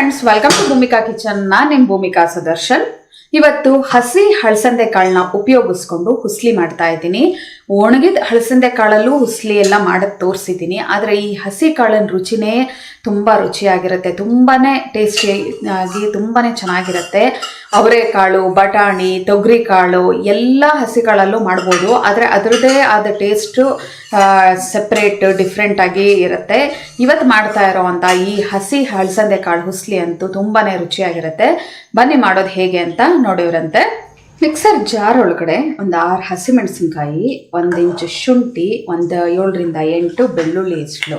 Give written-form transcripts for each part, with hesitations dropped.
Friends, welcome to Bhoomika kitchen. ನಾನು ನಿಮ್ಮ ಭೂಮಿಕಾ ಸುದರ್ಶನ್. ಇವತ್ತು ಹಸಿ ಹಳಸಂದೆ ಕಾಳನ್ನ ಉಪಯೋಗಿಸ್ಕೊಂಡು ಹುಸ್ಲಿ ಮಾಡ್ತಾ ಇದ್ದೀನಿ. ಒಣಗಿದ ಹಳಸಂದೆ ಕಾಳಲ್ಲೂ ಹುಸ್ಲಿ ಎಲ್ಲ ಮಾಡೋದು ತೋರಿಸಿದ್ದೀನಿ. ಆದರೆ ಈ ಹಸಿ ಕಾಳಿನ ರುಚಿನೇ ತುಂಬ ರುಚಿಯಾಗಿರುತ್ತೆ, ತುಂಬಾ ಟೇಸ್ಟಿಯಾಗಿ ತುಂಬಾ ಚೆನ್ನಾಗಿರುತ್ತೆ. ಅವರೆಕಾಳು, ಬಟಾಣಿ, ತೊಗರಿ ಕಾಳು ಎಲ್ಲ ಹಸಿ ಕಾಳಲ್ಲೂ ಮಾಡ್ಬೋದು. ಆದರೆ ಅದರದ್ದೇ ಆದ ಟೇಸ್ಟು ಸಪ್ರೇಟ್ ಡಿಫ್ರೆಂಟಾಗಿ ಇರುತ್ತೆ. ಇವತ್ತು ಮಾಡ್ತಾ ಇರೋವಂಥ ಈ ಹಸಿ ಹಳಸಂದೆ ಕಾಳು ಹುಸ್ಲಿ ಅಂತೂ ತುಂಬಾ ರುಚಿಯಾಗಿರುತ್ತೆ. ಬನ್ನಿ ಮಾಡೋದು ಹೇಗೆ ಅಂತ ನೋಡಿವ್ರಂತೆ. ಮಿಕ್ಸರ್ ಜಾರ್ ಒಳಗಡೆ ಒಂದು 6 ಹಸಿಮೆಣಸಿನ್ಕಾಯಿ, 1 ಇಂಚು ಶುಂಠಿ, ಒಂದು 7ರಿಂದ 8 ಬೆಳ್ಳುಳ್ಳಿ ಇಷ್ಟು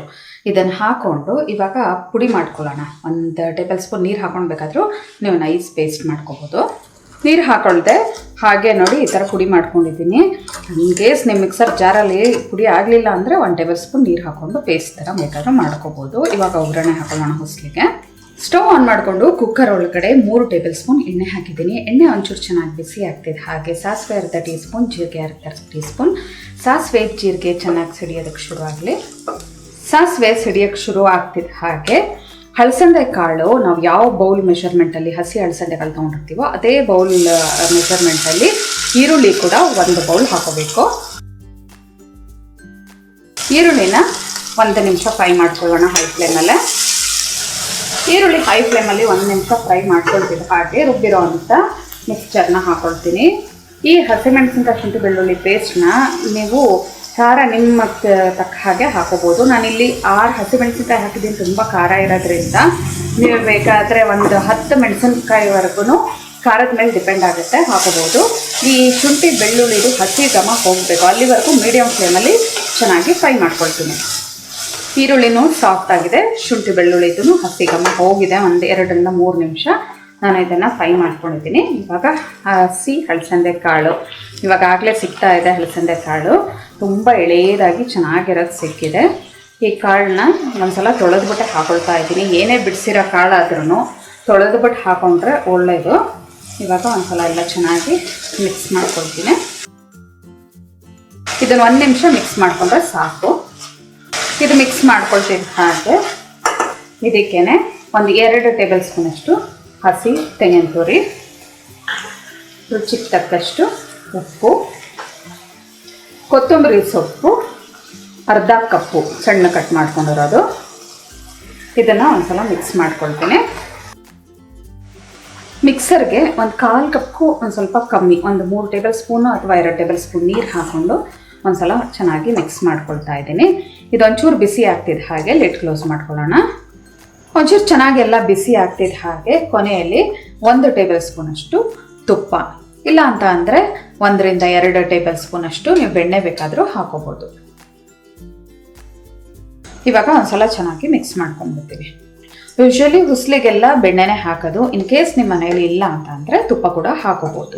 ಇದನ್ನು ಹಾಕ್ಕೊಂಡು ಇವಾಗ ಪುಡಿ ಮಾಡ್ಕೊಳ್ಳೋಣ. 1 ಟೇಬಲ್ ಸ್ಪೂನ್ ನೀರು ಹಾಕ್ಕೊಳ್ಬೇಕಾದ್ರೂ ನೀವು ನೈಸ್ ಪೇಸ್ಟ್ ಮಾಡ್ಕೋಬೋದು. ನೀರು ಹಾಕ್ಕೊಳ್ದೆ ಹಾಗೆ ನೋಡಿ ಈ ಥರ ಪುಡಿ ಮಾಡ್ಕೊಂಡಿದ್ದೀನಿ. ಇನ್ ಕೇಸ್ ನಿಮ್ಮ ಮಿಕ್ಸರ್ ಜಾರಲ್ಲಿ ಪುಡಿ ಆಗಲಿಲ್ಲ ಅಂದರೆ 1 ಟೇಬಲ್ ಸ್ಪೂನ್ ನೀರು ಹಾಕ್ಕೊಂಡು ಪೇಸ್ಟ್ ಥರ ಬೇಕಾದ್ರೂ ಮಾಡ್ಕೋಬೋದು. ಇವಾಗ ಒಗ್ಗರಣೆ ಹಾಕೊಳ್ಳೋಣ ಹುಸ್ಲಿಗೆ. ಸ್ಟವ್ ಆನ್ ಮಾಡಿಕೊಂಡು ಕುಕ್ಕರ್ ಒಳಗಡೆ 3 ಟೇಬಲ್ ಸ್ಪೂನ್ ಎಣ್ಣೆ ಹಾಕಿದ್ದೀನಿ. ಎಣ್ಣೆ ಒಂಚೂರು ಚೆನ್ನಾಗಿ ಬಿಸಿ ಆಗ್ತಿದೆ. ಹಾಗೆ ಸಾಸಿವೆ 1/2 ಟೀ ಸ್ಪೂನ್, ಜೀರಿಗೆ 1/2 ಟೀ ಸ್ಪೂನ್. ಸಾಸಿವೆ ಜೀರಿಗೆ ಚೆನ್ನಾಗಿ ಸಿಡಿಯೋದಕ್ಕೆ ಶುರು ಆಗಲಿ. ಸಾಸಿವೆ ಸಿಡಿಯೋಕ್ಕೆ ಶುರು ಆಗ್ತಿದೆ ಹಾಗೆ ಹಳಸಂದೆ ಕಾಳು ನಾವು ಯಾವ ಬೌಲ್ ಮೆಷರ್ಮೆಂಟಲ್ಲಿ ಹಸಿ ಹಳಸಂದೆ ಕಾಳು ತೊಗೊಂಡಿರ್ತೀವೋ ಅದೇ ಬೌಲ್ ಮೆಷರ್ಮೆಂಟಲ್ಲಿ ಈರುಳ್ಳಿ ಕೂಡ 1 ಬೌಲ್ ಹಾಕೋಬೇಕು. ಈರುಳ್ಳಿನ 1 ನಿಮಿಷ ಫ್ರೈ ಮಾಡ್ಕೊಳ್ಳೋಣ ಹೈ ಫ್ಲೇಮಲ್ಲೇ. ಈರುಳ್ಳಿ ಹೈ ಫ್ಲೇಮಲ್ಲಿ 1 ನಿಮಿಷ ಫ್ರೈ ಮಾಡ್ಕೊಳ್ತೀನಿ. ಹಾಗೆ ರುಬ್ಬಿರೋ ಅಂಥ ಮಿಕ್ಸ್ಚರ್ನ ಹಾಕ್ಕೊಳ್ತೀನಿ. ಈ ಹಸಿಮೆಣಸಿನ್ಕಾಯಿ, ಶುಂಠಿ, ಬೆಳ್ಳುಳ್ಳಿ ಪೇಸ್ಟ್ನ ನೀವು ಖಾರ ನಿಮ್ಮ ತಕ್ಕ ಹಾಗೆ ಹಾಕೋಬೋದು. ನಾನಿಲ್ಲಿ 6 ಹಸಿಮೆಣಸಿನ್ಕಾಯಿ ಹಾಕಿದ್ದೀನಿ. ತುಂಬ ಖಾರ ಇರೋದ್ರಿಂದ ನೀವು ಬೇಕಾದರೆ ಒಂದು 10 ಮೆಣಸಿನ್ಕಾಯಿವರೆಗೂ ಖಾರದ ಮೇಲೆ ಡಿಪೆಂಡ್ ಆಗುತ್ತೆ, ಹಾಕೋಬೋದು. ಈ ಶುಂಠಿ ಬೆಳ್ಳುಳ್ಳಿದು ಹಸಿ ಘಮ ಹೋಗಬೇಕು, ಅಲ್ಲಿವರೆಗೂ ಮೀಡಿಯಮ್ ಫ್ಲೇಮಲ್ಲಿ ಚೆನ್ನಾಗಿ ಫ್ರೈ ಮಾಡ್ಕೊಳ್ತೀನಿ. ಈರುಳ್ಳಿನೂ ಸಾಫ್ಟ್ ಆಗಿದೆ, ಶುಂಠಿ ಬೆಳ್ಳುಳ್ಳಿದು ಹಸಿ ಘಮ ಹೋಗಿದೆ. 2ರಿಂದ 3 ನಿಮಿಷ ನಾನು ಇದನ್ನು ಫ್ರೈ ಮಾಡ್ಕೊಂಡಿದ್ದೀನಿ. ಇವಾಗ ಹಸಿ ಹಳಸಂದೆ ಕಾಳು ಇವಾಗ ಆಗಲೇ ಸಿಗ್ತಾ ಇದೆ. ಹಳಸಂದೆ ಕಾಳು ತುಂಬ ಎಳೆಯದಾಗಿ ಚೆನ್ನಾಗಿರೋದು ಸಿಕ್ಕಿದೆ. ಈ ಕಾಳನ್ನ ಒಂದ್ಸಲ ತೊಳೆದ್ಬಿಟ್ಟೆ ಹಾಕೊಳ್ತಾ ಇದ್ದೀನಿ. ಏನೇ ಬಿಡಿಸಿರೋ ಕಾಳಾದ್ರೂ ತೊಳೆದ್ಬಿಟ್ಟು ಹಾಕೊಂಡ್ರೆ ಒಳ್ಳೆಯದು. ಇವಾಗ ಒಂದ್ಸಲ ಎಲ್ಲ ಚೆನ್ನಾಗಿ ಮಿಕ್ಸ್ ಮಾಡ್ಕೊಳ್ತೀನಿ. ಇದನ್ನು 1 ನಿಮಿಷ ಮಿಕ್ಸ್ ಮಾಡಿಕೊಂಡ್ರೆ ಸಾಕು. ಇದು ಮಿಕ್ಸ್ ಮಾಡ್ಕೊಳ್ತೀನಿ. ಹಾಗೆ ಇದಕ್ಕೇನೆ 2 ಟೇಬಲ್ ಸ್ಪೂನಷ್ಟು ಹಸಿ ತೆಂಗಿನ ತುರಿ, ರುಚಿಗೆ ತಕ್ಕಷ್ಟು ಉಪ್ಪು, ಕೊತ್ತಂಬರಿ ಸೊಪ್ಪು 1/2 ಕಪ್ಪು ಸಣ್ಣ ಕಟ್ ಮಾಡ್ಕೊಂಡಿರೋದು. ಇದನ್ನು ಒಂದ್ಸಲ ಮಿಕ್ಸ್ ಮಾಡ್ಕೊಳ್ತೀನಿ. ಮಿಕ್ಸರ್ಗೆ 1/4 ಕಪ್ಗೂ ಒಂದು ಸ್ವಲ್ಪ ಕಮ್ಮಿ, 3 ಟೇಬಲ್ ಸ್ಪೂನು ಅಥವಾ 2 ಟೇಬಲ್ ಸ್ಪೂನ್ ನೀರು ಹಾಕ್ಕೊಂಡು ಒಂದ್ಸಲ ಚೆನ್ನಾಗಿ ಮಿಕ್ಸ್ ಮಾಡ್ಕೊಳ್ತಾ ಇದ್ದೀನಿ. ಇದೊಂಚೂರು ಬಿಸಿ ಆಗ್ತಿದೆ ಹಾಗೆ ಲಿಡ್ ಕ್ಲೋಸ್ ಮಾಡ್ಕೊಳ್ಳೋಣ. ಒಂಚೂರು ಚೆನ್ನಾಗೆಲ್ಲ ಬಿಸಿ ಆಗ್ತಿದೆ ಹಾಗೆ ಕೊನೆಯಲ್ಲಿ 1 ಟೇಬಲ್ ಸ್ಪೂನಷ್ಟು ತುಪ್ಪ, ಇಲ್ಲ ಅಂತ ಅಂದರೆ 1ರಿಂದ 2 ಟೇಬಲ್ ಸ್ಪೂನಷ್ಟು ನೀವು ಬೆಣ್ಣೆ ಬೇಕಾದರೂ ಹಾಕೋಬೋದು. ಇವಾಗ ಒಂದ್ಸಲ ಚೆನ್ನಾಗಿ ಮಿಕ್ಸ್ ಮಾಡ್ಕೊಂಡ್ಬಿಡ್ತೀವಿ. ಯೂಶ್ವಲಿ ಹುಸ್ಲಿಗೆಲ್ಲ ಬೆಣ್ಣೆನೇ ಹಾಕೋದು. ಇನ್ ಕೇಸ್ ನಿಮ್ಮ ಮನೆಯಲ್ಲಿ ಇಲ್ಲ ಅಂತ ಅಂದರೆ ತುಪ್ಪ ಕೂಡ ಹಾಕೋಬೋದು.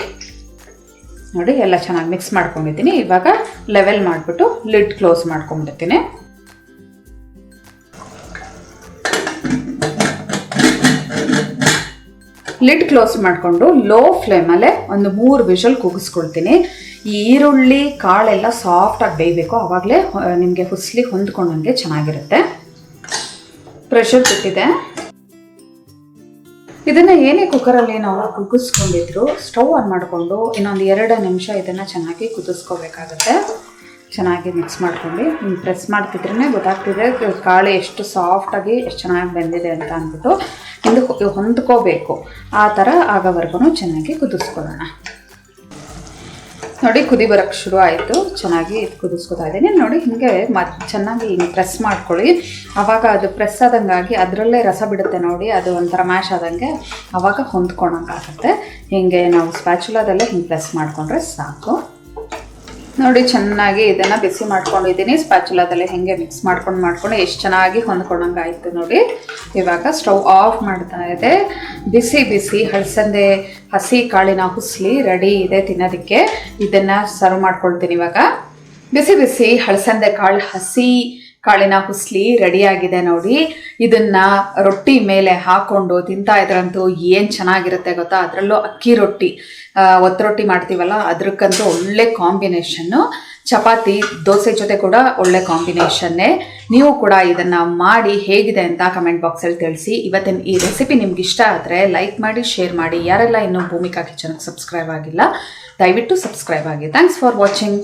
ನೋಡಿ ಎಲ್ಲ ಚೆನ್ನಾಗಿ ಮಿಕ್ಸ್ ಮಾಡ್ಕೊಂಡಿದ್ದೀನಿ. ಇವಾಗ ಲೆವೆಲ್ ಮಾಡಿಬಿಟ್ಟು ಲಿಡ್ ಕ್ಲೋಸ್ ಮಾಡ್ಕೊಂಡ್ಬಿಡ್ತೀನಿ. ಲಿಡ್ ಕ್ಲೋಸ್ ಮಾಡಿಕೊಂಡು ಲೋ ಫ್ಲೇಮಲ್ಲೇ ಒಂದು 3 ವಿಷಲ್ ಕೂಗಿಸ್ಕೊಳ್ತೀನಿ. ಈ ಈರುಳ್ಳಿ ಕಾಳೆಲ್ಲ ಸಾಫ್ಟಾಗಿ ಬೇಯಬೇಕು, ಆವಾಗಲೇ ನಿಮಗೆ ಹುಸ್ಲಿ ಹೊಂದ್ಕೊಂಡಂಗೆ ಚೆನ್ನಾಗಿರುತ್ತೆ. ಪ್ರೆಷರ್ ಬಿಟ್ಟಿದೆ. ಇದನ್ನು ಏನೇ ಕುಕ್ಕರಲ್ಲಿ ನಾವು ಕುದಿಸ್ಕೊಂಡಿದ್ರು ಸ್ಟವ್ ಆನ್ ಮಾಡಿಕೊಂಡು ಇನ್ನೊಂದು 2 ನಿಮಿಷ ಇದನ್ನು ಚೆನ್ನಾಗಿ ಕುದಿಸ್ಕೋಬೇಕಾಗತ್ತೆ. ಚೆನ್ನಾಗಿ ಮಿಕ್ಸ್ ಮಾಡ್ಕೊಂಡು ಪ್ರೆಸ್ ಮಾಡ್ತಿದ್ರೇ ಗೊತ್ತಾಗ್ತಿದೆ ಕಾಳು ಎಷ್ಟು ಸಾಫ್ಟಾಗಿ ಎಷ್ಟು ಚೆನ್ನಾಗಿ ಬೆಂದಿದೆ ಅಂತ ಅಂದ್ಬಿಟ್ಟು. ಇದು ಹೊಂದ್ಕೋಬೇಕು, ಆ ಥರ ಆಗೋವರೆಗೂ ಚೆನ್ನಾಗಿ ಕುದಿಸ್ಕೊಳ್ಳೋಣ. ನೋಡಿ ಕುದಿ ಬರೋಕ್ಕೆ ಶುರು ಆಯಿತು. ಚೆನ್ನಾಗಿ ಕುದಿಸ್ಕೊತಾ ಇದ್ದೀನಿ. ನೋಡಿ ಹೀಗೆ ಚೆನ್ನಾಗಿ ಹಿಂಗೆ ಪ್ರೆಸ್ ಮಾಡ್ಕೊಳ್ಳಿ. ಆವಾಗ ಅದು ಪ್ರೆಸ್ ಆದಂಗಾಗಿ ಅದರಲ್ಲೇ ರಸ ಬಿಡುತ್ತೆ ನೋಡಿ, ಅದು ಒಂಥರ ಮ್ಯಾಶ್ ಆದಂಗೆ ಆವಾಗ ಹೊಂದ್ಕೊಳಕ್ಕಾಗತ್ತೆ. ಹೀಗೆ ನಾವು ಸ್ಪ್ಯಾಚುಲಾದಲ್ಲೇ ಹಿಂಗೆ ಪ್ರೆಸ್ ಮಾಡಿಕೊಂಡ್ರೆ ಸಾಕು. ನೋಡಿ ಚೆನ್ನಾಗಿ ಇದನ್ನು ಬಿಸಿ ಮಾಡ್ಕೊಂಡಿದ್ದೀನಿ. ಸ್ಪ್ಯಾಚುಲಾದಲ್ಲೇ ಹೇಗೆ ಮಿಕ್ಸ್ ಮಾಡ್ಕೊಂಡು ಎಷ್ಟು ಚೆನ್ನಾಗಿ ಹೊಂದ್ಕೊಂಡಂಗೆ ಆಯಿತು ನೋಡಿ. ಇವಾಗ ಸ್ಟವ್ ಆಫ್ ಮಾಡ್ತಾ ಇದೆ. ಬಿಸಿ ಬಿಸಿ ಹಳಸಂದೆ ಹಸಿ ಕಾಳಿನ ಹುಸ್ಲಿ ರೆಡಿ ಇದೆ ತಿನ್ನೋದಕ್ಕೆ. ಇದನ್ನು ಸರ್ವ್ ಮಾಡ್ಕೊಳ್ತೀನಿ. ಇವಾಗ ಬಿಸಿ ಬಿಸಿ ಹಳಸಂದೆ ಕಾಳು ಹಸಿ ಕಾಳಿನ ಹುಸ್ಲಿ ರೆಡಿಯಾಗಿದೆ ನೋಡಿ. ಇದನ್ನ ರೊಟ್ಟಿ ಮೇಲೆ ಹಾಕೊಂಡು ತಿಂತಾ ಇದ್ರಂತೂ ಏನು ಚೆನ್ನಾಗಿರುತ್ತೆ ಗೊತ್ತಾ. ಅದರಲ್ಲೂ ಅಕ್ಕಿ ರೊಟ್ಟಿ, ಒತ್ತರೊಟ್ಟಿ ಮಾಡ್ತೀವಲ್ಲ ಅದಕ್ಕಂತೂ ಒಳ್ಳೆ ಕಾಂಬಿನೇಷನ್ನು. ಚಪಾತಿ ದೋಸೆ ಜೊತೆ ಕೂಡ ಒಳ್ಳೆ ಕಾಂಬಿನೇಷನ್ನೇ. ನೀವು ಕೂಡ ಇದನ್ನು ಮಾಡಿ ಹೇಗಿದೆ ಅಂತ ಕಮೆಂಟ್ ಬಾಕ್ಸಲ್ಲಿ ತಿಳಿಸಿ. ಇವತ್ತಿನ ಈ ರೆಸಿಪಿ ನಿಮ್ಗೆ ಇಷ್ಟ ಆದರೆ ಲೈಕ್ ಮಾಡಿ, ಶೇರ್ ಮಾಡಿ. ಯಾರೆಲ್ಲ ಇನ್ನೂ ಭೂಮಿಕಾ ಕಿಚನ್ಗೆ ಸಬ್ಸ್ಕ್ರೈಬ್ ಆಗಿಲ್ಲ ದಯವಿಟ್ಟು ಸಬ್ಸ್ಕ್ರೈಬ್ ಆಗಿ. Thanks for watching.